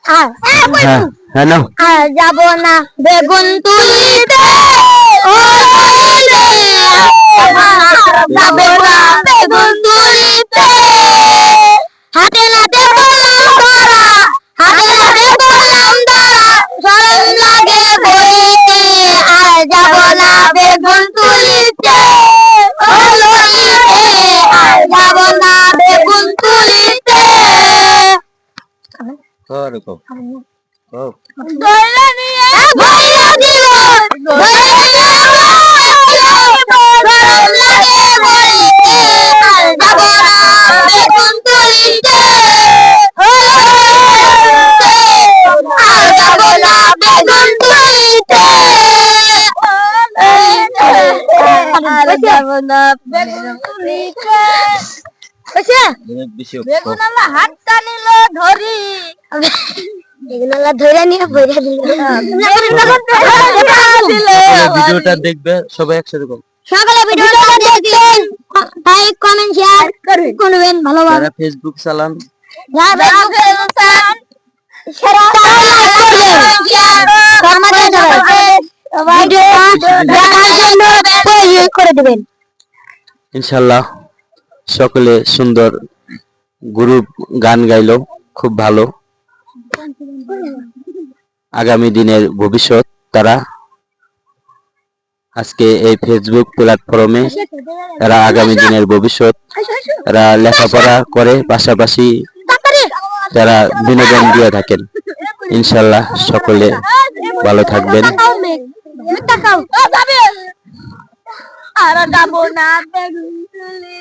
হ্যাঁ হ্যাঁ নাও। আর যাব না বেগুন তুলিতে ও নইলে যাব না বেগুন তুলিতে হাতে নাতে বললাম ধরা হাতে নাতে বললাম ধরা শরম লাগে বলিতে আর যাব না বেগুন তুলিতে ও নইলে আর যাব না বেগুন তুলিতে ধইলা নিয়ে ধইলা দিল ধইলা গরম লাগে বলিতে আর যাব না বেগুন তুলিতে আর যাব না বেগুন তুলিতে আর যাব না বেগুন তুলিতে বেগুন আলা হাতটা নিল ধরি বেগুনলা ধরে নিয়ে বইরা দিল ভিডিওটা দেখবে সবাই একসাথে করো। সকালে ভিডিওটা দেখবেন লাইক কমেন্ট শেয়ার করবেন ভালোভাবে যারা ফেসবুক চালান যারা ফেসবুক চালান সেরা করে দিবেন ইনশাআল্লাহ। সকলে সুন্দর গ্রুপ গান গাইলো, খুব ভালো। আগামী দিনের ভবিষ্যৎ তারা আজকে এই ফেসবুক প্ল্যাটফর্মে তারা আগামী দিনের ভবিষ্যৎ তারা লেখাপড়া করে পাশাপাশি তারা বিনোদন দিয়ে থাকেন। ইনশাআল্লাহ সকলে ভালো থাকবেন। আর যাবো না বেগুন তুলি